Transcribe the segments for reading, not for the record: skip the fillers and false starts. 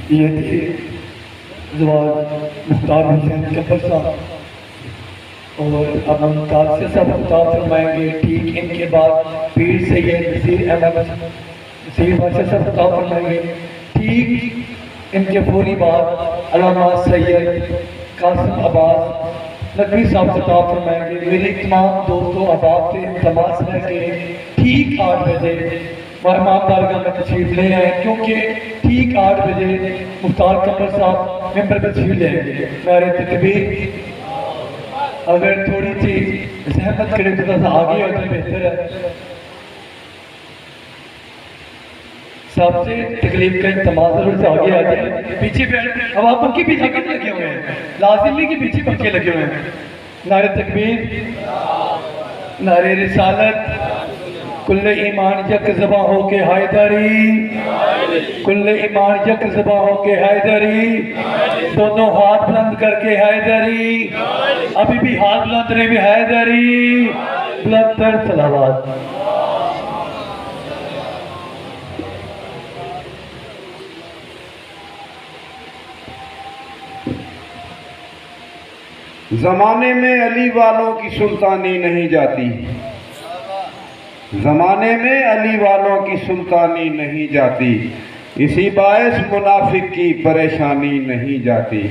یہ تھے زواج مختار حسین کپل صاحب، اور اب ہم تاثر صاحب خطاب فرمائیں گے۔ ٹھیک ان کے بعد پیر سید نصیر احمد نصیر بادشاہ صاحب خطاب فرمائیں گے۔ ٹھیک ان کے فوری بعد علامہ سید قاسم عباس نقوی صاحب خطاب فرمائیں گے۔ میری تمام دوستوں احباب سے التماس ہے کہ ٹھیک 8 بجے امام بارگاہ میں تشریف لے آئیں، کیونکہ ٹھیک 8 بجے مختار قمر صاحب ممبر پہ تشریف لے آئیں گے۔ نعرہ تکبیر۔ اگر تھوڑی سی زحمت کرے تو تھوڑا سا آگے ہو جائے بہتر ہے۔ سب سے تکلیف کا انتماس ضرور سے آگے آ جائے، پیچھے بیٹھ۔ اب آپ پنکھے پیچھے کتنے لگے ہوئے ہیں؟ لازم نہیں کہ پیچھے پنکھے لگے ہوئے ہیں۔ نعرہ تکبیر، نعرہ رسالت، کل ایمان یک زباں ہو کے حیدری، کل ایمان یک زباں ہو کے حیدری، دونوں ہاتھ بلند کر کے حیدری، ابھی بھی ہاتھ بلند رہے میں حیدری، بلند تر صلوات۔ زمانے میں علی والوں کی سلطانی نہیں جاتی، زمانے میں علی والوں کی سلطانی نہیں جاتی، اسی باعث منافق کی پریشانی نہیں جاتی۔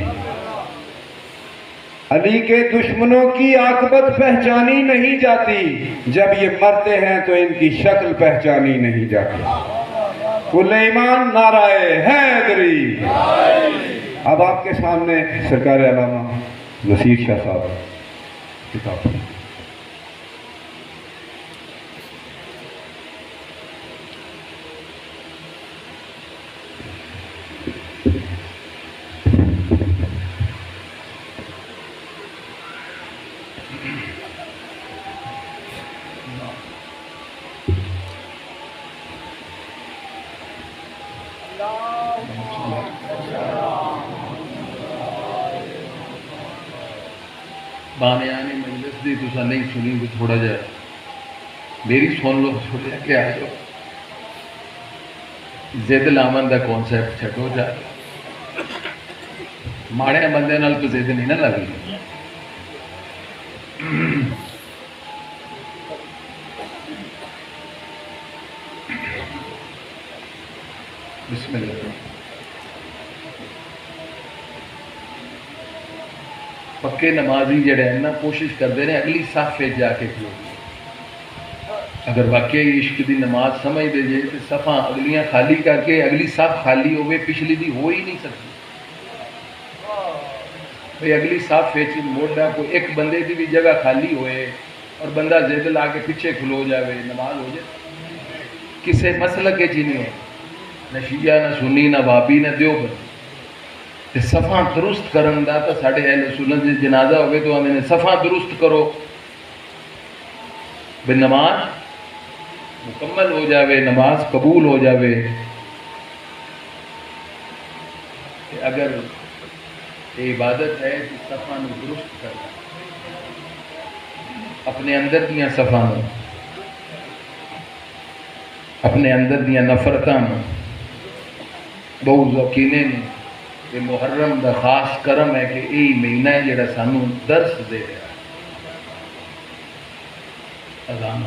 علی کے دشمنوں کی عاقبت پہچانی نہیں جاتی، جب یہ مرتے ہیں تو ان کی شکل پہچانی نہیں جاتی۔ کل ایمان نعرہ حیدری۔ اب آپ کے سامنے سرکار علامہ نصیر شاہ صاحب کتاب پڑھیں۔ بانیانی مجلس دی تسا نہیں سنی بھی تھوڑا جا میری سن لو، تھوڑا کیا ہے جو زید لامن دا کانسیپٹ چھٹو جا ماڑے بندے نال تو زید نہیں نہ لگی۔ بسم اللہ۔ پکے نمازی جڑے ہیں نا کوشش کرتے ہیں اگلی صف جا کے کھلو، اگر واقعی عشق دی نماز سمجھ دے جے تو صفاں اگلیاں خالی کر کے اگلی صف خالی ہوئے، پچھلی دی ہو ہی نہیں سکتی۔ بھئی اگلی صف موڑا کو ایک بندے دی بھی جگہ خالی ہوئے اور بندہ زید لا کے پیچھے کھلو جاوے، نماز ہو جائے۔ کسے مسلک کے چینی ہو، نہ شیعہ نہ سنی نہ بابی نہ دیوبند۔ صفاں درست کرن دا تو ساڑھے اہل سنت جی جنازہ ہوئے تو ہمیں صفاں درست کرو، بے نماز مکمل ہو جاوے، نماز قبول ہو جاوے۔ اگر یہ عبادت ہے کہ صفاں درست کرنا، اپنے اندر دیاں صفاں، اپنے اندر دیاں نفرتاں، بغض و کینے نے کہ محرم دا خاص کرم ہے کہ یہی مہینہ ہے جڑا سانو درس دے رہا اذان۔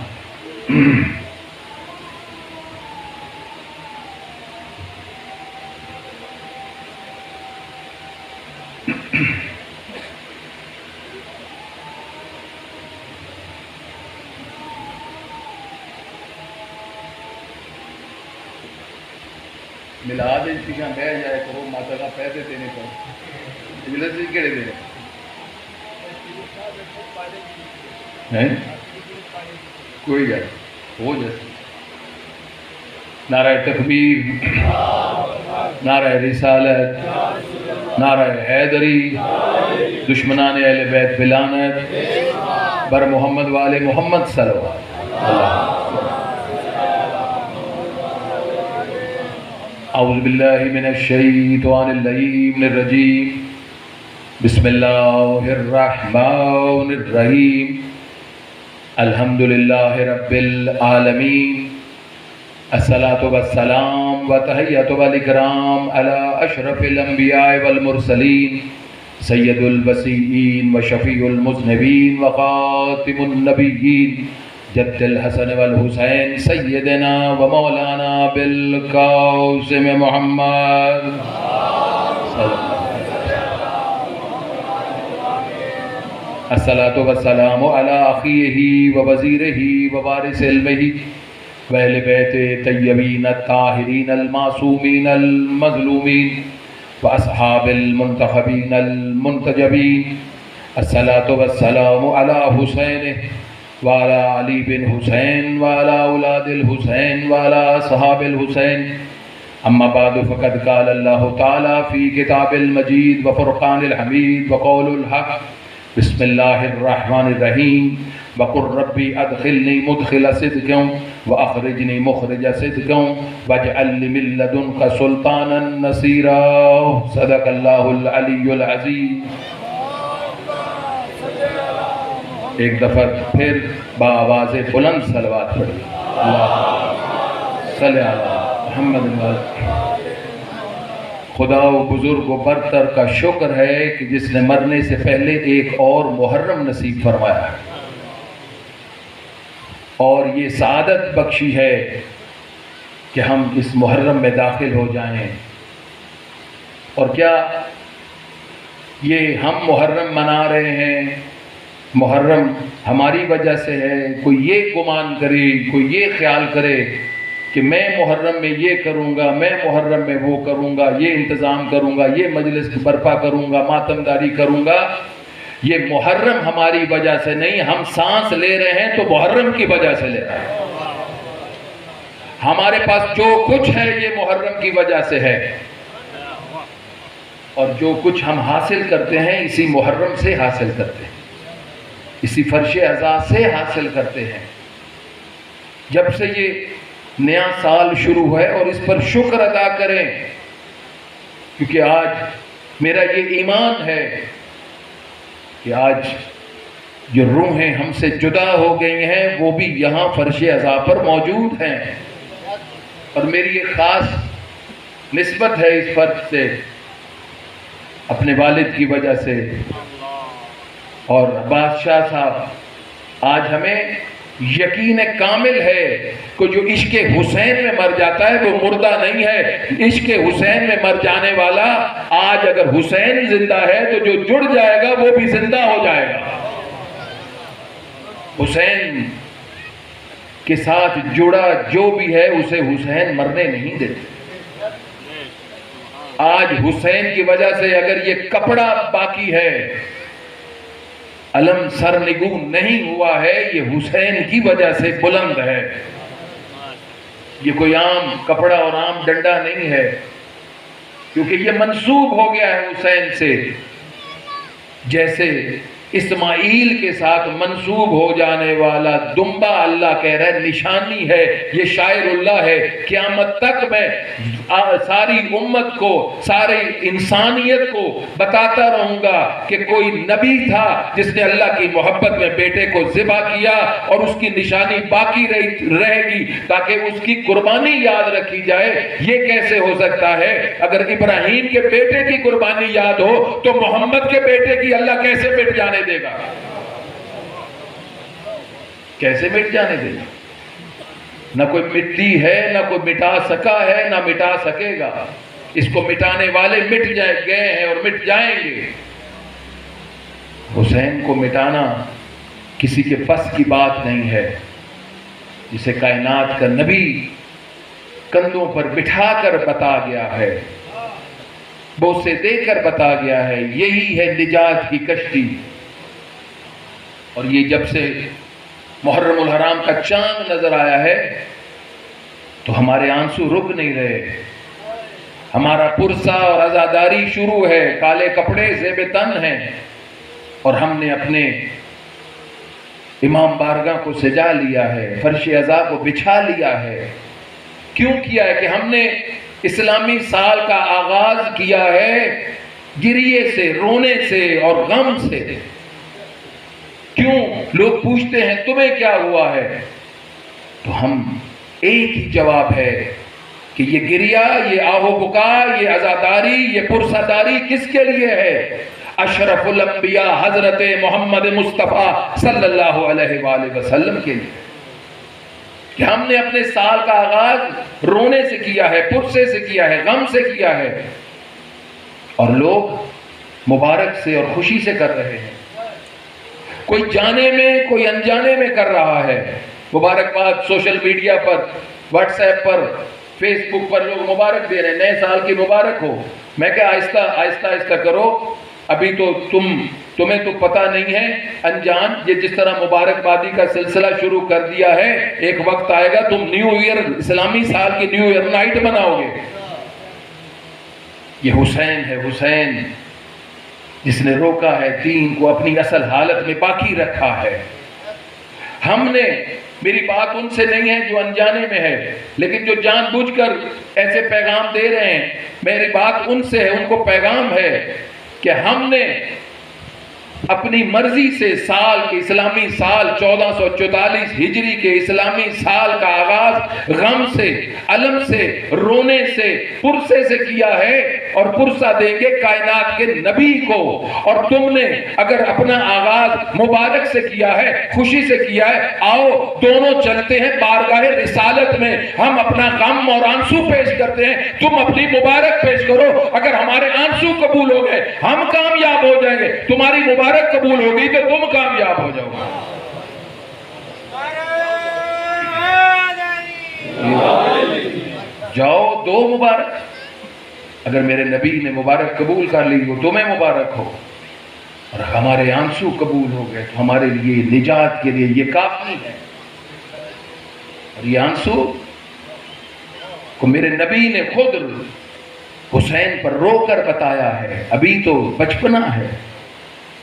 ملاد انتیاں بہ جائے کرو، ماتا کا پیسے دینے پر اجلس جی کہڑے دے ہیں کوئی گل ہو جائے۔ نعرہ تکبیر، نعرہ رسالت، نعرہ حیدری، دشمنان اہل بیت بلانت، بر محمد والے محمد صلوات اللہ۔ اعوذ باللہ من الشیطان اللعین الرجیم، بسم اللہ الرحمن الرحیم الحمد للہ رب العالمین الصلاة والسلام وتحیۃ والاکرام علی اشرف الانبیاء والمرسلین سید الوصیین وشفیع المذنبین وخاتم النبیین جد الحسن والحسین سیدنا و مولانا بالقاسم محمد الصلاة والسلام علی اخیہ و وزیرہ و وارث علمہ و اہل بیت طیبین الطاہرین المعصومین المظلومین و اصحاب المنتخبین المنتجبین الصلاة والسلام علی حسین و علی علی بن حسین و علی اولاد الحسین و علی اصحاب الحسین اما بعد فقد قال اللہ تعالی فی کتاب المجید و فرقان الحمید و قول الحق بسم اللہ الرحمن الرحیم وقل ربی ادخلنی مدخل صدق واخرجنی مخرج صدق واجعل لی من لدنک سلطانا نصیرا صدق اللہ العلی العظیم۔ ایک دفعہ پھر بآواز بلند صلوات پڑھی، اللہم صلی علی محمد۔ خدا و بزرگ و برتر کا شکر ہے کہ جس نے مرنے سے پہلے ایک اور محرم نصیب فرمایا ہے اور یہ سعادت بخشی ہے کہ ہم اس محرم میں داخل ہو جائیں۔ اور کیا یہ ہم محرم منا رہے ہیں، محرم ہماری وجہ سے ہے؟ کوئی یہ گمان کرے، کوئی یہ خیال کرے کہ میں محرم میں یہ کروں گا، میں محرم میں وہ کروں گا، یہ انتظام کروں گا، یہ مجلس برپا کروں گا، ماتمداری کروں گا، یہ محرم ہماری وجہ سے نہیں۔ ہم سانس لے رہے ہیں تو محرم کی وجہ سے لے رہے ہیں۔ ہمارے پاس جو کچھ ہے یہ محرم کی وجہ سے ہے، اور جو کچھ ہم حاصل کرتے ہیں اسی محرم سے حاصل کرتے ہیں، اسی فرش عزا سے حاصل کرتے ہیں۔ جب سے یہ نیا سال شروع ہے اور اس پر شکر ادا کریں، کیونکہ آج میرا یہ ایمان ہے کہ آج جو روحیں ہم سے جدا ہو گئی ہیں وہ بھی یہاں فرش عزا پر موجود ہیں، اور میری ایک خاص نسبت ہے اس فرد سے اپنے والد کی وجہ سے۔ اور بادشاہ صاحب آج ہمیں یقین کامل ہے کہ جو عشق حسین میں مر جاتا ہے وہ مردہ نہیں ہے، عشق حسین میں مر جانے والا آج اگر حسین زندہ ہے تو جو جڑ جائے گا وہ بھی زندہ ہو جائے گا۔ حسین کے ساتھ جڑا جو بھی ہے اسے حسین مرنے نہیں دیتے۔ آج حسین کی وجہ سے اگر یہ کپڑا باقی ہے، علم سرنگو نہیں ہوا ہے، یہ حسین کی وجہ سے بلند ہے۔ یہ کوئی عام کپڑا اور عام ڈنڈا نہیں ہے، کیونکہ یہ منسوب ہو گیا ہے حسین سے، جیسے اسماعیل کے ساتھ منسوب ہو جانے والا دمبا اللہ کہہ رہا ہے نشانی ہے، یہ شاعر اللہ ہے۔ قیامت تک میں ساری امت کو، ساری انسانیت کو بتاتا رہوں گا کہ کوئی نبی تھا جس نے اللہ کی محبت میں بیٹے کو ذبح کیا، اور اس کی نشانی باقی رہے گی تاکہ اس کی قربانی یاد رکھی جائے۔ یہ کیسے ہو سکتا ہے؟ اگر ابراہیم کے بیٹے کی قربانی یاد ہو تو محمد کے بیٹے کی اللہ کیسے مٹ جانے دے گا؟ کیسے مٹ جانے دے گا؟ نہ کوئی مٹی ہے، نہ کوئی مٹا سکا ہے، نہ مٹا سکے گا۔ اس کو مٹانے والے مٹ گئے ہیں اور مٹ جائیں گے۔ حسین کو مٹانا کسی کے بس کی بات نہیں ہے، جسے کائنات کا نبی کندھوں پر بٹھا کر بتا گیا ہے، بوسے دے کر بتا گیا ہے، یہی ہے نجات کی کشتی۔ اور یہ جب سے محرم الحرام کا چاند نظر آیا ہے تو ہمارے آنسو رک نہیں رہے، ہمارا پرسہ اور عزاداری شروع ہے، کالے کپڑے زیب تن ہیں، اور ہم نے اپنے امام بارگاہ کو سجا لیا ہے، فرش عزا کو بچھا لیا ہے۔ کیوں کیا ہے؟ کہ ہم نے اسلامی سال کا آغاز کیا ہے گریے سے، رونے سے اور غم سے۔ کیوں؟ لوگ پوچھتے ہیں تمہیں کیا ہوا ہے؟ تو ہم ایک ہی جواب ہے کہ یہ گریہ، یہ آہو بکا، یہ عزاداری، یہ پرساداری کس کے لیے ہے؟ اشرف الانبیاء حضرت محمد مصطفیٰ صلی اللہ علیہ وآلہ وسلم کے لیے، کہ ہم نے اپنے سال کا آغاز رونے سے کیا ہے، پرسے سے کیا ہے، غم سے کیا ہے، اور لوگ مبارک سے اور خوشی سے کر رہے ہیں۔ کوئی جانے میں، کوئی انجانے میں کر رہا ہے۔ مبارکباد سوشل میڈیا پر، واٹس ایپ پر، فیس بک پر لوگ مبارک دے رہے ہیں، نئے سال کی مبارک ہو۔ میں کہ آہستہ آہستہ آہستہ کرو، ابھی تو تمہیں تو پتہ نہیں ہے انجان، یہ جس طرح مبارکبادی کا سلسلہ شروع کر دیا ہے، ایک وقت آئے گا تم نیو ایئر، اسلامی سال کی نیو ایئر نائٹ مناؤ گے۔ یہ حسین ہے، حسین جس نے روکا ہے دین کو، اپنی اصل حالت میں باقی رکھا ہے۔ ہم نے، میری بات ان سے نہیں ہے جو انجانے میں ہے، لیکن جو جان بوجھ کر ایسے پیغام دے رہے ہیں، میری بات ان سے ہے، ان کو پیغام ہے کہ ہم نے اپنی مرضی سے سال کے اسلامی سال 1444 ہجری کے اسلامی سال کا آغاز غم سے، علم سے، رونے سے، پرسے سے کیا ہے، اور پرسہ دیں گے کائنات کے نبی کو۔ اور تم نے اگر اپنا آغاز مبارک سے کیا ہے، خوشی سے کیا ہے، آؤ دونوں چلتے ہیں بارگاہ رسالت میں، ہم اپنا غم اور آنسو پیش کرتے ہیں، تم اپنی مبارک پیش کرو۔ اگر ہمارے آنسو قبول ہو گئے ہم کامیاب ہو جائیں گے، تمہاری مبارک قبول ہوگی تو تم کامیاب ہو جاؤ گے۔ جاؤ دو مبارک، اگر میرے نبی نے مبارک قبول کر لی وہ تمہیں مبارک ہو، اور ہمارے آنسو قبول ہو گئے تو ہمارے لیے نجات کے لیے یہ کافی ہے۔ اور یہ آنسو کو میرے نبی نے خود حسین پر رو کر بتایا ہے۔ ابھی تو بچپنا ہے،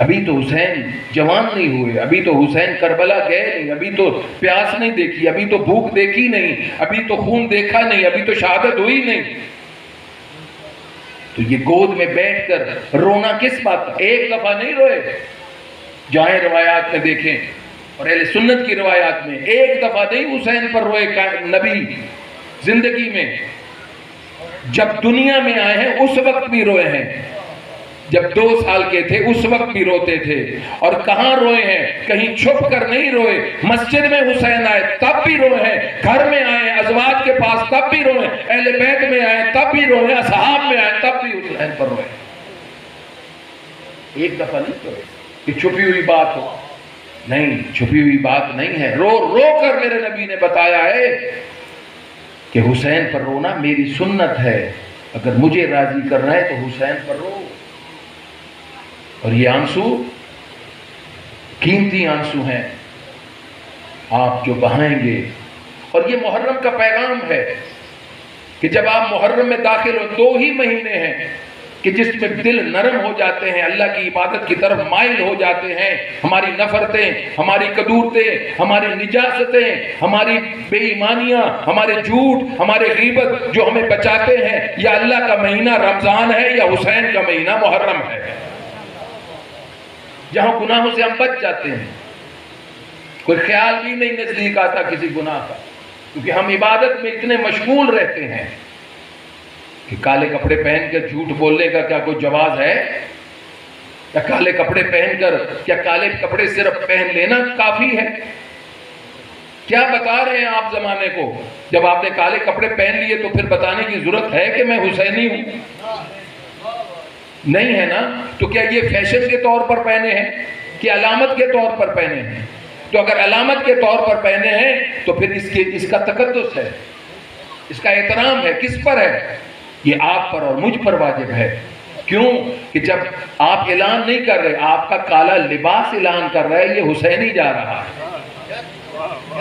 ابھی تو حسین جوان نہیں ہوئے، ابھی تو حسین کربلا گئے نہیں، ابھی تو پیاس نہیں دیکھی، ابھی تو بھوک دیکھی نہیں، ابھی تو خون دیکھا نہیں، ابھی تو شہادت ہوئی نہیں۔ تو یہ گود میں بیٹھ کر رونا کس بات کا؟ ایک دفعہ نہیں روئے، جائیں روایات میں دیکھیں، اور اہل سنت کی روایات میں ایک دفعہ نہیں حسین پر روئے نبی زندگی میں۔ جب دنیا میں آئے ہیں اس وقت بھی روئے ہیں، جب 2 سال کے تھے اس وقت بھی روتے تھے۔ اور کہاں روئے ہیں؟ کہیں چھپ کر نہیں روئے، مسجد میں حسین آئے تب بھی روئے ہیں، گھر میں آئے ازواج کے پاس تب بھی روئے، اہل بیت میں آئے تب بھی روئے، اصحاب میں آئے تب بھی حسین پر روئے۔ ایک دفعہ نہیں روئے کہ چھپی ہوئی بات ہو، نہیں، چھپی ہوئی بات نہیں ہے۔ رو رو کر میرے نبی نے بتایا ہے کہ حسین پر رونا میری سنت ہے، اگر مجھے راضی کرنا ہے تو حسین پر رو۔ اور یہ آنسو قیمتی آنسو ہیں آپ جو بہائیں گے۔ اور یہ محرم کا پیغام ہے کہ جب آپ محرم میں داخل ہو، 2 ہی مہینے ہیں کہ جس میں دل نرم ہو جاتے ہیں، اللہ کی عبادت کی طرف مائل ہو جاتے ہیں، ہماری نفرتیں، ہماری قدورتیں، ہماری نجاستیں، ہماری بے ایمانیاں، ہمارے جھوٹ، ہمارے غیبت جو ہمیں بچاتے ہیں۔ یا اللہ کا مہینہ رمضان ہے یا حسین کا مہینہ محرم ہے، جہاں گناہوں سے ہم بچ جاتے ہیں، کوئی خیال بھی نہیں نزدیک آتا کسی گناہ کا، کیونکہ ہم عبادت میں اتنے مشغول رہتے ہیں کہ کالے کپڑے پہن کر جھوٹ بولنے کا کیا کوئی جواز ہے؟ یا کالے کپڑے پہن کر، کیا کالے کپڑے صرف پہن لینا کافی ہے؟ کیا بتا رہے ہیں آپ زمانے کو؟ جب آپ نے کالے کپڑے پہن لیے تو پھر بتانے کی ضرورت ہے کہ میں حسینی ہوں؟ نہیں ہے نا؟ تو کیا یہ فیشن کے طور پر پہنے ہیں کہ علامت کے طور پر پہنے ہیں؟ تو اگر علامت کے طور پر پہنے ہیں تو پھر اس کا تقدس ہے، اس کا احترام ہے، کس پر ہے؟ یہ آپ پر اور مجھ پر واجب ہے۔ کیوں کہ جب آپ اعلان نہیں کر رہے، آپ کا کالا لباس اعلان کر رہا ہے یہ حسینی جا رہا ہے،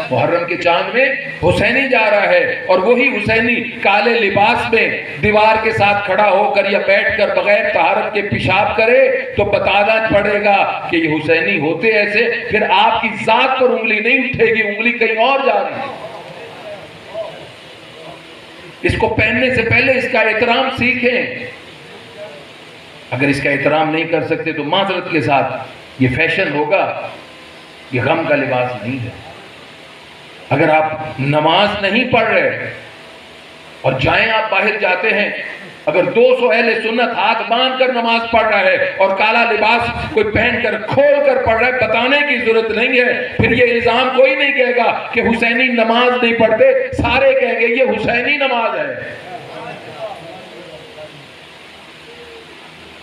محرم کے چاند میں حسینی جا رہا ہے، اور وہی حسینی کالے لباس میں دیوار کے ساتھ کھڑا ہو کر یا بیٹھ کر بغیر طہارت کے پیشاب کرے تو بتانا پڑے گا کہ یہ حسینی ہوتے ایسے، پھر آپ کی ذات پر انگلی نہیں اٹھے گی، انگلی کہیں اور جا رہی ہے۔ اس کو پہننے سے پہلے اس کا احترام سیکھیں۔ اگر اس کا احترام نہیں کر سکتے تو معذرت کے ساتھ یہ فیشن ہوگا، یہ غم کا لباس نہیں ہے۔ اگر آپ نماز نہیں پڑھ رہے اور جائیں آپ باہر جاتے ہیں، اگر 200 اہل سنت ہاتھ باندھ کر نماز پڑھ رہا ہے اور کالا لباس کوئی پہن کر کھول کر پڑھ رہا ہے، بتانے کی ضرورت نہیں ہے۔ پھر یہ الزام کوئی نہیں کہے گا کہ حسینی نماز نہیں پڑھتے، سارے کہیں گے یہ حسینی نماز ہے۔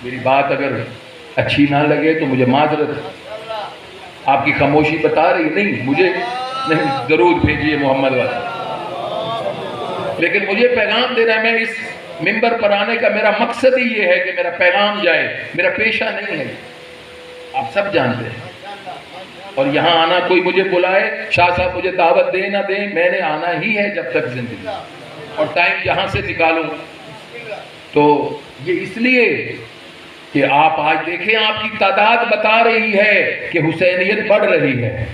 میری بات اگر اچھی نہ لگے تو مجھے معذرت، آپ کی خاموشی بتا رہی نہیں، مجھے نہیں، درود بھیجیے محمد والا۔ لیکن مجھے پیغام دینا ہے، میں اس منبر پر آنے کا میرا مقصد ہی یہ ہے کہ میرا پیغام جائے، میرا پیشہ نہیں ہے، آپ سب جانتے ہیں۔ اور یہاں آنا کوئی مجھے بلائے، شاہ صاحب مجھے دعوت دیں نہ دیں، میں نے آنا ہی ہے جب تک زندگی، اور ٹائم جہاں سے نکالوں۔ تو یہ اس لیے کہ آپ آج دیکھیں آپ کی تعداد بتا رہی ہے کہ حسینیت بڑھ رہی ہے۔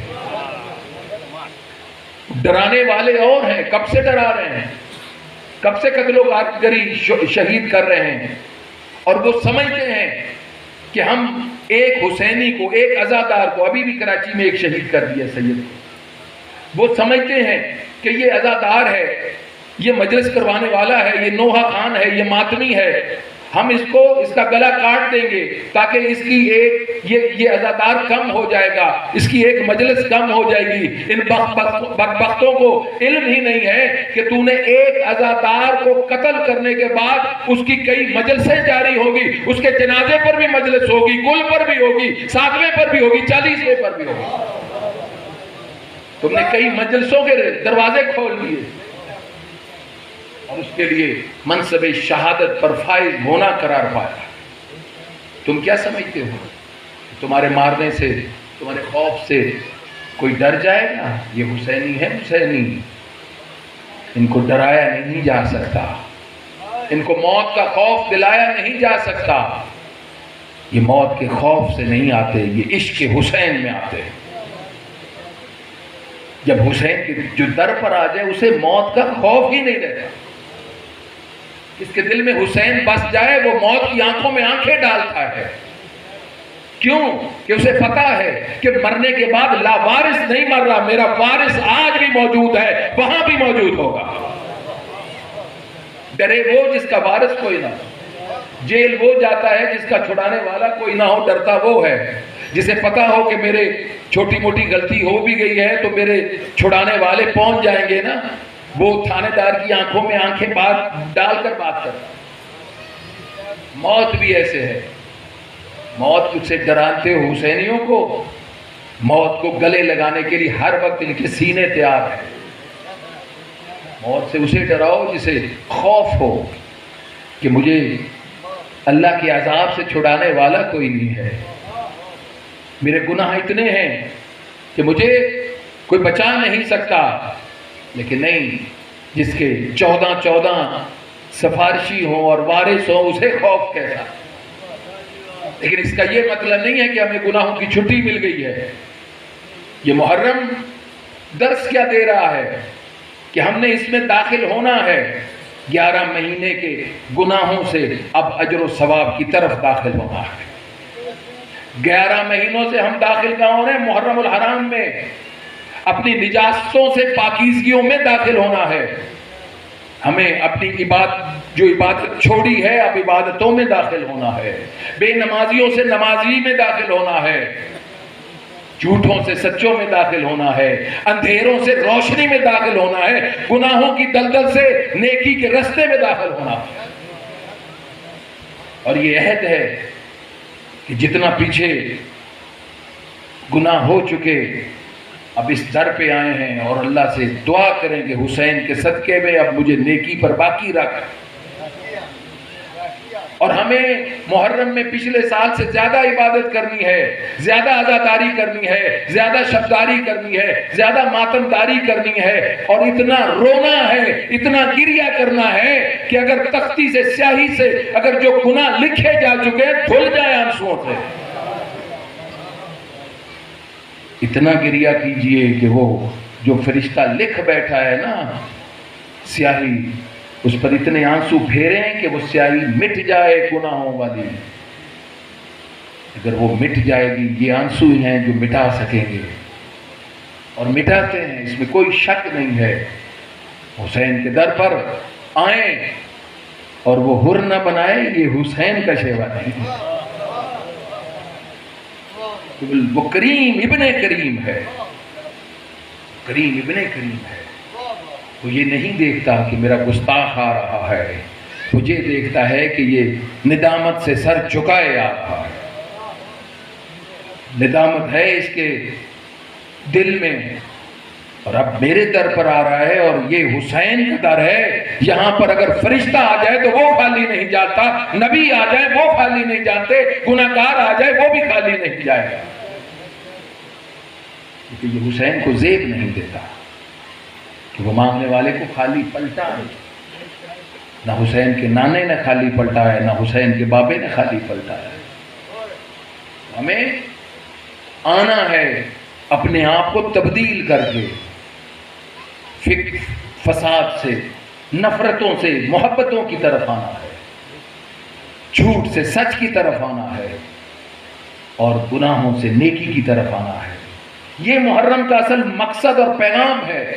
ڈرانے والے اور ہیں، کب سے ڈرا رہے ہیں، کب سے قتل و غارت شہید کر رہے ہیں، اور وہ سمجھتے ہیں کہ ہم ایک حسینی کو، ایک عزادار کو، ابھی بھی کراچی میں ایک شہید کر دیا سید کو، وہ سمجھتے ہیں کہ یہ عزادار ہے، یہ مجلس کروانے والا ہے، یہ نوحہ خان ہے، یہ ماتمی ہے، ہم اس کو اس کا گلا کاٹ دیں گے تاکہ اس کی ایک یہ عزادار کم ہو جائے گا، اس کی ایک مجلس کم ہو جائے گی۔ ان بدبختوں کو علم ہی نہیں ہے کہ تو نے ایک عزادار کو قتل کرنے کے بعد اس کی کئی مجلسیں جاری ہوگی، اس کے جنازے پر بھی مجلس ہوگی، گل پر بھی ہوگی، 7ویں پر بھی ہوگی، 40ویں پر بھی ہوگی۔ تم نے کئی مجلسوں کے دروازے کھول دیے اور اس کے لیے منصب شہادت پر فائز ہونا قرار پایا۔ تم کیا سمجھتے ہو تمہارے مارنے سے، تمہارے خوف سے کوئی ڈر جائے گا؟ یہ حسینی ہے، حسینی، ان کو ڈرایا نہیں جا سکتا، ان کو موت کا خوف دلایا نہیں جا سکتا۔ یہ موت کے خوف سے نہیں آتے، یہ عشق حسین میں آتے ہیں۔ جب حسین کے جو در پر آ جائے اسے موت کا خوف ہی نہیں رہتا۔ اس کے دل میں حسین بس جائے وہ موت کی آنکھوں میں آنکھیں ڈالتا ہے۔ کیوں؟ کہ اسے پتا ہے کہ مرنے کے بعد لا وارث نہیں مر رہا، میرا وارث آج بھی موجود ہے، وہاں بھی موجود ہوگا۔ ڈرے وہ جس کا وارث کوئی نہ ہو، جیل وہ جاتا ہے جس کا چھڑانے والا کوئی نہ ہو، ڈرتا وہ ہے جسے پتا ہو کہ میرے چھوٹی موٹی غلطی ہو بھی گئی ہے تو میرے چھڑانے والے پہنچ جائیں گے نا۔ وہ تھانے دار کی آنکھوں میں آنکھیں ڈال کر بات کرتا۔ موت بھی ایسے ہے، موت کچھ سے ڈراتے ہو حسینیوں کو، موت کو گلے لگانے کے لیے ہر وقت ان کے سینے تیار ہیں۔ موت سے اسے ڈراؤ جسے خوف ہو کہ مجھے اللہ کے عذاب سے چھڑانے والا کوئی نہیں ہے، میرے گناہ اتنے ہیں کہ مجھے کوئی بچا نہیں سکتا۔ لیکن نہیں، جس کے 14 سفارشی ہوں اور وارث ہوں اسے خوف کیسا۔ لیکن اس کا یہ مطلب نہیں ہے کہ ہمیں گناہوں کی چھٹی مل گئی ہے۔ یہ محرم درس کیا دے رہا ہے کہ ہم نے اس میں داخل ہونا ہے، 11 مہینے کے گناہوں سے اب اجر و ثواب کی طرف داخل ہونا ہے۔ 11 مہینوں سے ہم داخل کہاں ہو رہے ہیں؟ محرم الحرام میں اپنی نجاستوں سے پاکیزگیوں میں داخل ہونا ہے۔ ہمیں اپنی جو عبادت چھوڑی ہے اب عبادتوں میں داخل ہونا ہے، بے نمازیوں سے نمازی میں داخل ہونا ہے، جھوٹوں سے سچوں میں داخل ہونا ہے، اندھیروں سے روشنی میں داخل ہونا ہے، گناہوں کی دلدل سے نیکی کے رستے میں داخل ہونا ہے۔ اور یہ عہد ہے کہ جتنا پیچھے گناہ ہو چکے اب اس در پہ آئے ہیں اور اللہ سے دعا کریں کہ حسین کے صدقے میں اب مجھے نیکی پر باقی رکھ۔ اور ہمیں محرم میں پچھلے سال سے زیادہ عبادت کرنی ہے، زیادہ عزاداری کرنی ہے، زیادہ شبداری کرنی ہے، زیادہ ماتمداری کرنی ہے، اور اتنا رونا ہے، اتنا گریہ کرنا ہے کہ اگر تختی سے سیاہی سے اگر جو گناہ لکھے جا چکے دھل جائے آنسوؤں سے۔ اتنا گریہ کیجئے کہ وہ جو فرشتہ لکھ بیٹھا ہے نا سیاہی، اس پر اتنے آنسو پھیریں کہ وہ سیاہی مٹ جائے گناہوں والی۔ اگر وہ مٹ جائے گی، یہ آنسو ہیں جو مٹا سکیں گے اور مٹاتے ہیں، اس میں کوئی شک نہیں ہے۔ حسین کے در پر آئیں اور وہ ہر نہ بنائے، یہ حسین کا شیوا نہیں ہے، وہ کریم ابن کریم ہے، کریم ابن کریم ہے۔ وہ یہ نہیں دیکھتا کہ میرا گستاخ آ رہا ہے، وہ یہ دیکھتا ہے کہ یہ ندامت سے سر جھکائے آ رہا ہے، ندامت ہے اس کے دل میں، اور اب میرے در پر آ رہا ہے اور یہ حسین کا در ہے۔ یہاں پر اگر فرشتہ آ جائے تو وہ خالی نہیں جاتا، نبی آ جائے وہ خالی نہیں جاتے، گناہگار آ جائے وہ بھی خالی نہیں جائے گا، کیونکہ یہ حسین کو زیب نہیں دیتا کہ وہ مانگنے والے کو خالی پلٹا ہے۔ نہ حسین کے نانے نے خالی پلٹا ہے، نہ حسین کے بابے نے خالی پلٹا ہے۔ ہمیں آنا ہے اپنے آپ کو تبدیل کر کے، فساد سے، نفرتوں سے محبتوں کی طرف آنا ہے، جھوٹ سے سچ کی طرف آنا ہے، اور گناہوں سے نیکی کی طرف آنا ہے۔ یہ محرم کا اصل مقصد اور پیغام ہے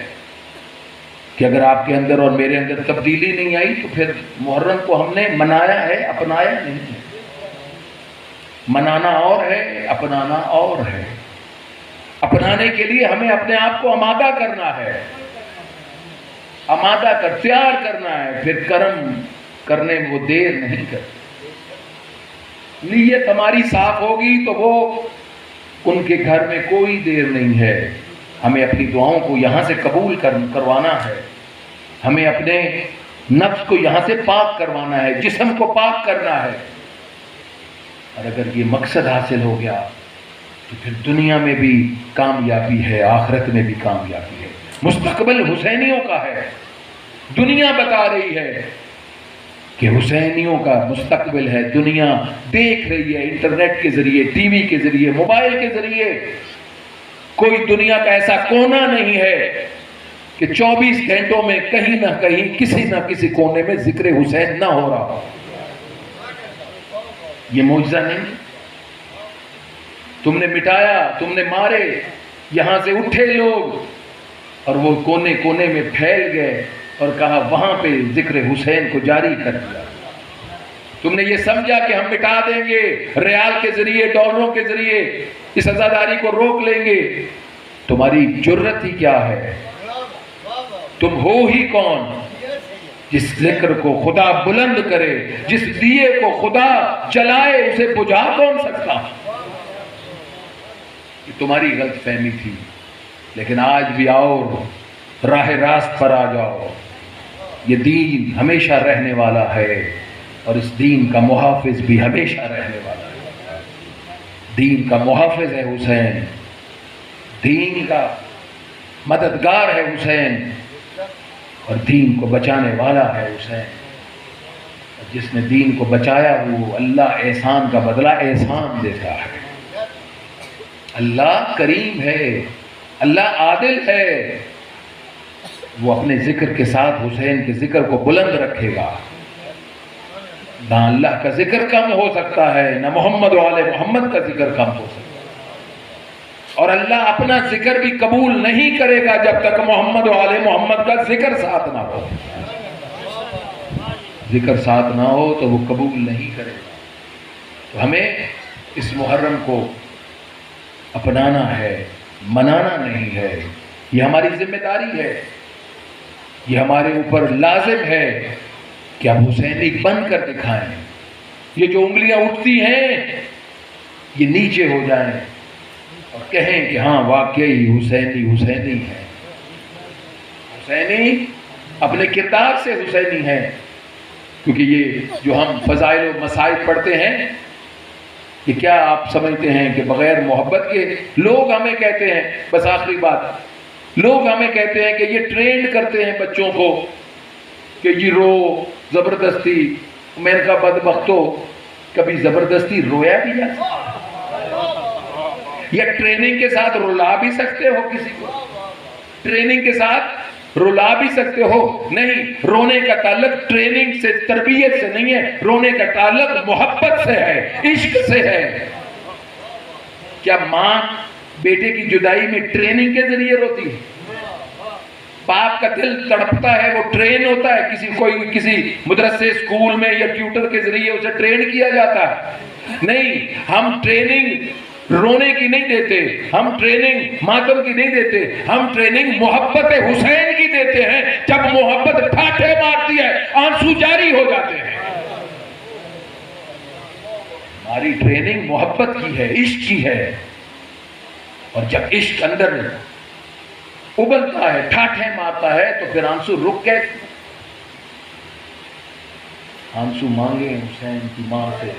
کہ اگر آپ کے اندر اور میرے اندر تبدیلی نہیں آئی تو پھر محرم کو ہم نے منایا ہے، اپنایا نہیں ہے۔ منانا اور ہے، اپنانا اور ہے۔ اپنانے کے لیے ہمیں اپنے آپ کو آمادہ کرنا ہے، آمادہ کر تیار کرنا ہے، پھر کرم کرنے میں وہ دیر نہیں کرتی۔ نیت ہماری صاف ہوگی تو وہ ان کے گھر میں کوئی دیر نہیں ہے۔ ہمیں اپنی دعاؤں کو یہاں سے قبول کروانا ہے، ہمیں اپنے نفس کو یہاں سے پاک کروانا ہے، جسم کو پاک کرنا ہے۔ اور اگر یہ مقصد حاصل ہو گیا تو پھر دنیا میں بھی کامیابی ہے، آخرت میں بھی کامیابی ہے۔ مستقبل حسینیوں کا ہے۔ دنیا بتا رہی ہے کہ حسینیوں کا مستقبل ہے، دنیا دیکھ رہی ہے، انٹرنیٹ کے ذریعے، ٹی وی کے ذریعے، موبائل کے ذریعے۔ کوئی دنیا کا ایسا کونا نہیں ہے کہ 24 گھنٹوں میں کہیں نہ کہیں کسی نہ کسی کونے میں ذکر حسین نہ ہو رہا ہو۔ یہ معجزہ نہیں، تم نے مٹایا، تم نے مارے، یہاں سے اٹھے لوگ اور وہ کونے کونے میں پھیل گئے اور کہا وہاں پہ ذکر حسین کو جاری کر دیا۔ تم نے یہ سمجھا کہ ہم مٹا دیں گے، ریال کے ذریعے، ڈالروں کے ذریعے اس عزاداری کو روک لیں گے۔ تمہاری جرت ہی کیا ہے؟ تم ہو ہی کون جس ذکر کو خدا بلند کرے، جس دیے کو خدا جلائے اسے بجھا کون سکتا؟ یہ تمہاری غلط فہمی تھی، لیکن آج بھی آؤ، راہ راست پر آ جاؤ۔ یہ دین ہمیشہ رہنے والا ہے اور اس دین کا محافظ بھی ہمیشہ رہنے والا ہے۔ دین کا محافظ ہے حسین، دین کا مددگار ہے حسین، اور دین کو بچانے والا ہے حسین۔ اور جس نے دین کو بچایا وہ اللہ احسان کا بدلہ احسان دیتا ہے۔ اللہ کریم ہے، اللہ عادل ہے، وہ اپنے ذکر کے ساتھ حسین کے ذکر کو بلند رکھے گا۔ نہ اللہ کا ذکر کم ہو سکتا ہے، نہ محمد و آل محمد کا ذکر کم ہو سکتا ہے، اور اللہ اپنا ذکر بھی قبول نہیں کرے گا جب تک محمد و آل محمد کا ذکر ساتھ نہ ہو۔ ذکر ساتھ نہ ہو تو وہ قبول نہیں کرے گا۔ تو ہمیں اس محرم کو اپنانا ہے، منانا نہیں ہے۔ یہ ہماری ذمہ داری ہے، یہ ہمارے اوپر لازم ہے کہ ہم حسینی بن کر دکھائیں۔ یہ جو انگلیاں اٹھتی ہیں یہ نیچے ہو جائیں اور کہیں کہ ہاں واقعی حسینی حسینی ہے، حسینی اپنے کردار سے حسینی ہے۔ کیونکہ یہ جو ہم فضائل و مصائب پڑھتے ہیں، یہ کیا آپ سمجھتے ہیں کہ بغیر محبت کے لوگ ہمیں کہتے ہیں، بس آخری بات، لوگ ہمیں کہتے ہیں کہ یہ ٹرینڈ کرتے ہیں بچوں کو کہ یہ رو زبردستی۔ میں نے کہا بدبختو، کبھی زبردستی رویا بھی جا سکتا، یا ٹریننگ کے ساتھ رلا بھی سکتے ہو کسی کو؟ ٹریننگ کے ساتھ رلا بھی سکتے ہو؟ نہیں، رونے کا تعلق ٹریننگ سے، تربیت سے نہیں ہے، رونے کا تعلق محبت سے ہے، عشق سے ہے۔ کیا ماں بیٹے کی جدائی میں ٹریننگ کے ذریعے روتی ہے؟ باپ کا دل تڑپتا ہے، وہ ٹرین ہوتا ہے کسی مدرسے اسکول میں یا ٹیوٹر کے ذریعے اسے ٹرین کیا جاتا ہے؟ نہیں، ہم ٹریننگ رونے کی نہیں دیتے، ہم ٹریننگ ماتم کی نہیں دیتے، ہم ٹریننگ محبت حسین کی دیتے ہیں۔ جب محبت ٹھاٹھے مارتی ہے، آنسو جاری ہو جاتے ہیں۔ ہماری ٹریننگ محبت کی ہے، عشق کی ہے، اور جب عشق اندر ابلتا ہے، ٹھاٹھے مارتا ہے، تو پھر آنسو رک گئے۔ آنسو مانگے حسین کی ماں سے،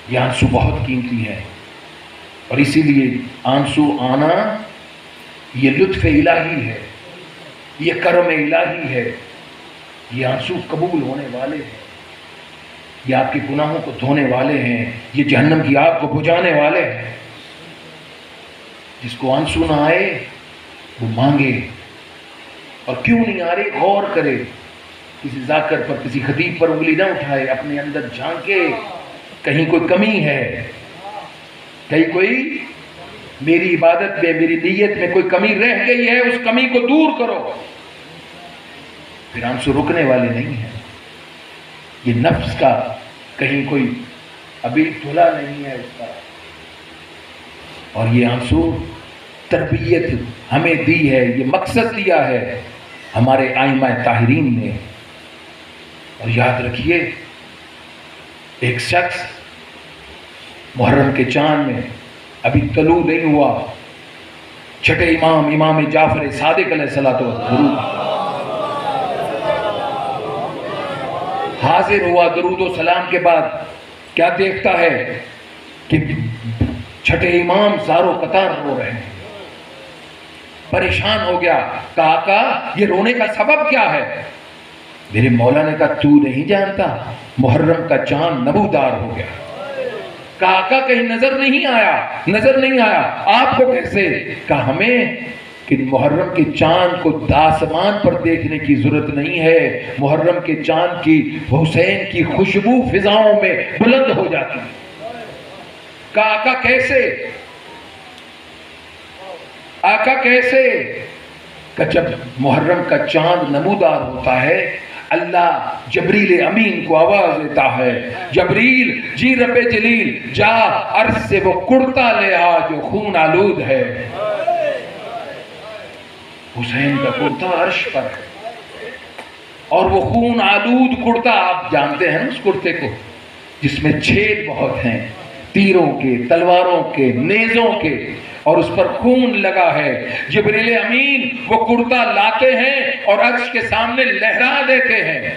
یہ آنسو بہت قیمتی ہے، اور اسی لیے آنسو آنا یہ لطف الہی ہے، یہ کرم الہی ہے، یہ آنسو قبول ہونے والے ہیں، یہ آپ کے گناہوں کو دھونے والے ہیں، یہ جہنم کی آگ کو بجھانے والے ہیں۔ جس کو آنسو نہ آئے وہ مانگے، اور کیوں نہیں آ رہے غور کرے، کسی ذاکر پر کسی خطیب پر انگلی نہ اٹھائے، اپنے اندر جھانکے، کہیں کوئی کمی ہے، کہیں کوئی میری عبادت میں میری نیت میں کوئی کمی رہ گئی ہے، اس کمی کو دور کرو، پھر آنسو رکنے والے نہیں ہیں۔ یہ نفس کا کہیں کوئی ابھی دھلا نہیں ہے اس کا، اور یہ آنسو تربیت ہمیں دی ہے، یہ مقصد دیا ہے ہمارے ائمہ طاہرین نے۔ اور یاد رکھیے، ایک شخص محرم کے چاند میں ابھی طلوع نہیں ہوا، چھٹے امام جعفر صادق علیہ الصلوۃ والسلام حاضر ہوا، درود و سلام کے بعد کیا دیکھتا ہے کہ چھٹے امام زارو قطار رو رہے ہیں، پریشان ہو گیا، کہا آقا یہ رونے کا سبب کیا ہے؟ میرے مولا نے کہا تو نہیں جانتا، محرم کا چاند نمودار ہو گیا۔ کہا آقا کہیں نظر نہیں آیا، آپ کو کیسے؟ کہا ہمیں کہ محرم کے چاند کو آسمان پر دیکھنے کی ضرورت نہیں ہے، محرم کے چاند کی حسین کی خوشبو فضاؤں میں بلند ہو جاتی ہے۔ کہا آقا کیسے؟ آقا کیسے؟ کہ جب محرم کا چاند نمودار ہوتا ہے، اللہ جبریل امین کو آواز دیتا ہے، جبریل جی رب جلیل جا عرش سے وہ کرتا لے آ جو خون آلود ہے۔ حسین کا کرتا عرش پر ہے، اور وہ خون آلود کرتا، آپ جانتے ہیں اس کرتے کو، جس میں چھید بہت ہیں، تیروں کے، تلواروں کے، نیزوں کے، اور اس پر خون لگا ہے۔ جبریل امین وہ کرتا لاتے ہیں اور عرش کے سامنے لہرا دیتے ہیں،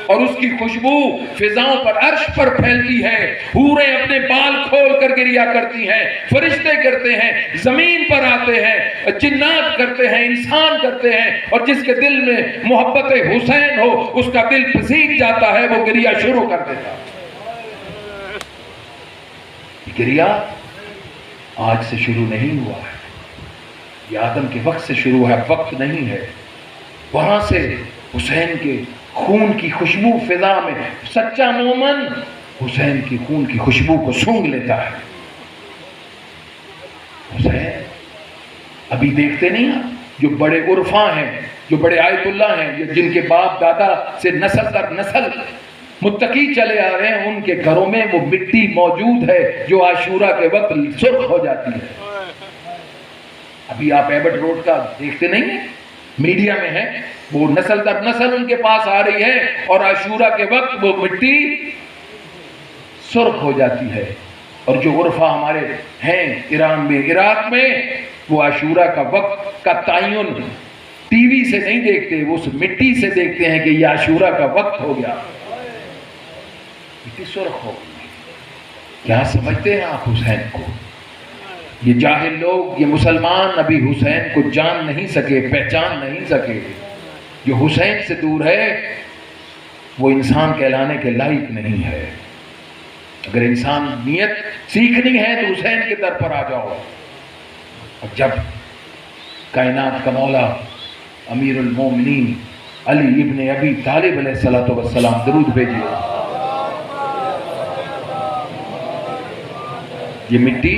اور اس کی خوشبو فضاؤں پر عرش پر پھیلتی ہے، حوریں اپنے بال کھول کر گریا کرتی ہیں، فرشتے کرتے ہیں، زمین پر آتے ہیں، جنات کرتے ہیں، انسان کرتے ہیں، اور جس کے دل میں محبت حسین ہو اس کا دل پسیج جاتا ہے، وہ گریا شروع کر دیتا ہے۔ گریا آج سے شروع نہیں ہوا ہے، یہ آدم کے وقت سے شروع ہے، وقت نہیں ہے۔ وہاں سے حسین کے خون کی خوشبو فضا میں، سچا مومن حسین کی خون کی خوشبو کو سونگھ لیتا ہے۔ حسین ابھی دیکھتے نہیں آپ، جو بڑے عرفاں ہیں، جو بڑے آیت اللہ ہیں، جن کے باپ دادا سے نسل در نسل متقی چلے آ رہے ہیں، ان کے گھروں میں وہ مٹی موجود ہے جو عاشورہ کے وقت سرخ ہو جاتی ہے۔ ابھی آپ ایبٹ روڈ کا دیکھتے نہیں ہیں، میڈیا میں ہے، وہ نسل در نسل ان کے پاس آ رہی ہے، اور عاشورہ کے وقت وہ مٹی سرخ ہو جاتی ہے۔ اور جو عرفہ ہمارے ہیں ایران میں، عراق میں، وہ عاشورہ کا وقت کا تعین ٹی وی سے نہیں دیکھتے، وہ اس مٹی سے دیکھتے ہیں کہ یہ عاشورہ کا وقت ہو گیا، مٹی سرخ ہو گئی۔ کیا سمجھتے ہیں آپ حسین کو؟ یہ جاہل لوگ، یہ مسلمان ابھی حسین کو جان نہیں سکے، پہچان نہیں سکے۔ جو حسین سے دور ہے وہ انسان کہلانے کے لائق نہیں ہے۔ اگر انسان نیت سیکھنی ہے تو حسین کے در پر آ جاؤ، اور جب کائنات کا مولا امیر المومنین علی ابن ابی طالب علیہ السلام درود بھیجیے، یہ مٹی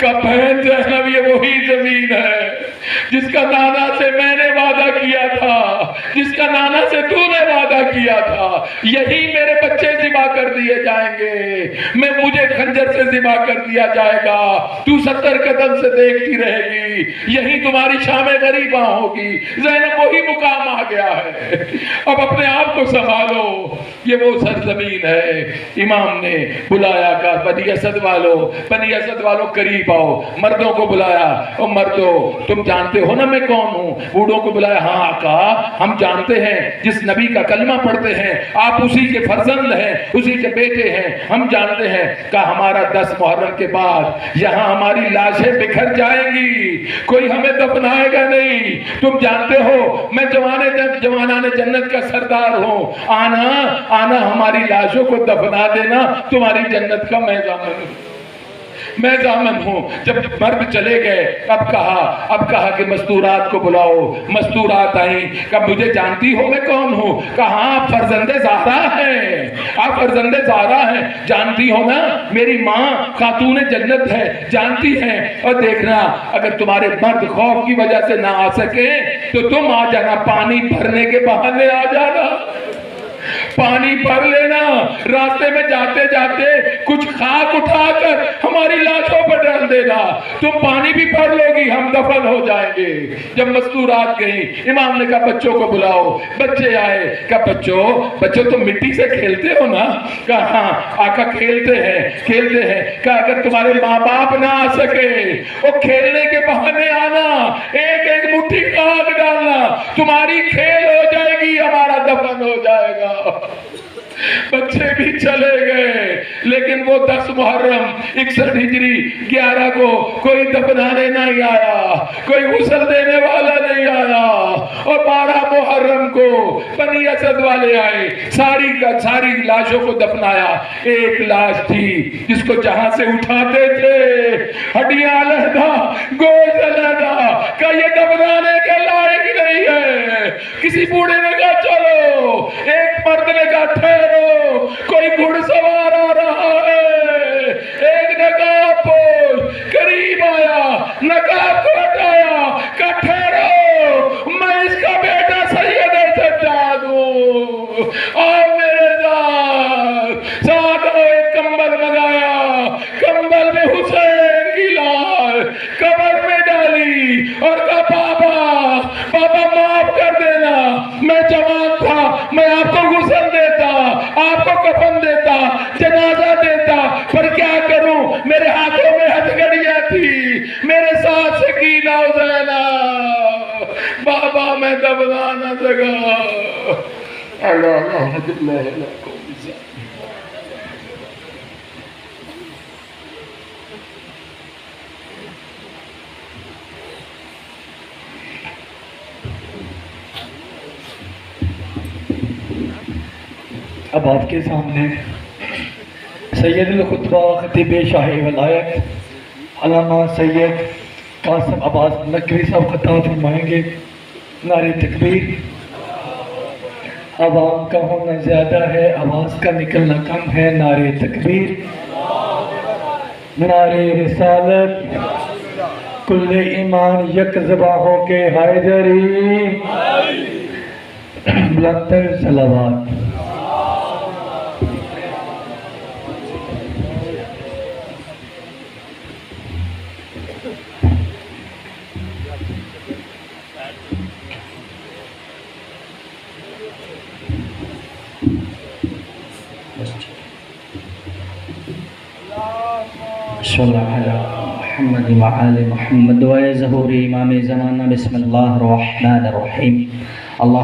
کہ بہن زینب یہ وہی زمین ہے جس کا نانا سے میں نے وعدہ کیا تھا، جس کا نانا سے تو نے وعدہ کیا تھا، یہی میرے بچے ذبح کر دیے جائیں گے، مجھے خنجر سے ذبح کر دیا جائے گا، تو 70 قدم سے دیکھتی رہے گی، یہی تمہاری شام غریباں ہوگی۔ زینب وہی مقام آ گیا ہے، اب اپنے آپ کو سنبھالو، یہ وہ سرزمین ہے۔ امام نے بلایا کہ بنی اسد والو قریب آؤ، مردوں کو بلایا، او مردوں تم جانتے ہو نا میں کون ہوں؟ بوڑھوں کو بلایا، ہاں آقا ہم جانتے ہیں، جس نبی کا کلمہ پڑھتے ہیں آپ اسی کے فرزند ہیں، اسی کے بیٹے ہیں، ہم جانتے ہیں کہ ہمارا 10 محرم کے بعد یہاں ہماری لاشیں بکھر جائیں گی، کوئی ہمیں دفنائے گا نہیں، تم جانتے ہو میں جوانان جنت کا سردار ہوں، آنا ہماری لاشوں کو دفنا دینا، تمہاری جنت کا میں ضامن ہوں۔ جب مرد چلے گئے اب کہا کہ مستورات کو بلاؤ، مستورات آئیں، کہ مجھے جانتی ہو میں کون ہوں؟ کہا آپ فرزند زہرا ہیں، جانتی ہو نا میری ماں خاتون جنت ہے، جانتی ہیں، اور دیکھنا اگر تمہارے مرد خوف کی وجہ سے نہ آ سکے تو تم آ جانا، پانی بھرنے کے بہانے آ جانا، پانی بھر لینا، راستے میں جاتے جاتے کچھ خاک اٹھا کر ہماری لاشوں پر ڈال دینا، تم پانی بھی بھر لو گی، ہم دفن ہو جائیں گے۔ جب مستورات گئیں امام نے کہا بچوں کو بلاؤ، بچے آئے، کہا بچوں تم مٹی سے کھیلتے ہو نا؟ کہا ہاں آقا کھیلتے ہیں۔ کہا اگر تمہارے ماں باپ نہ آ سکے وہ کھیلنے کے بہانے آنا، ایک مٹھی خاک ڈالنا، تمہاری کھیل ہو جائے گی، ہمارا دفن ہو جائے گا۔ بچے بھی چلے گئے، لیکن وہ 10 محرم 61 ہجری 11 کو کوئی دفنانے نہیں آیا، کوئی غسل دینے والا نہیں آیا، اور 12 محرم کو بنی اسد والے آئے، ساری لاشوں کو دفنایا۔ ایک لاش تھی جس کو جہاں سے اٹھاتے تھے ہڈیاں علیحدہ، گوشت علیحدہ، کہ یہ دفنانے کے لائق نہیں ہے۔ کسی بوڑھے نے کہا چلو، ایک مرد نے کہا ٹھہرو، کوئی گھڑ سوار آ رہا ہے، ایک نقاب پوش قریب آیا، نقاب کو ہٹایا، کہا ٹھہرو، میں اس کا بیٹا سید سجاد ہوں، آؤ میرے ساتھ ایک کمبل منگایا، کمبل میں حسین کی لاش قبر میں ڈالی، اور کہا بابا معاف کر دینا، میں جوان تھا، میں آپ کو غسل دیتا، آپ کو کفن دیتا، جنازہ دیتا، پر کیا کروں میرے ہاتھوں میں ہتھکڑیاں تھی، میرے ساتھ سکینہ و زینب، بابا میں دبنا نہ سکا۔ اب آپ کے سامنے سید الخطبہ خطیب شاہ ولایت علامہ سید قاسم عباس نقوی صاحب خطاب فرمائیں گے۔ نعرہ تکبیر۔ عوام کا ہونا زیادہ ہے، آواز کا نکلنا کم ہے، نعرہ تکبیر، نعرہ رسالت، کل ایمان یک زباں ہو کے حیدری، بلندتر صلوات۔ صلی اللہ علیہ محمد وآل محمد و ظہور امام زمانہ۔ بسم اللہ الرحمن الرحیم۔ اللہ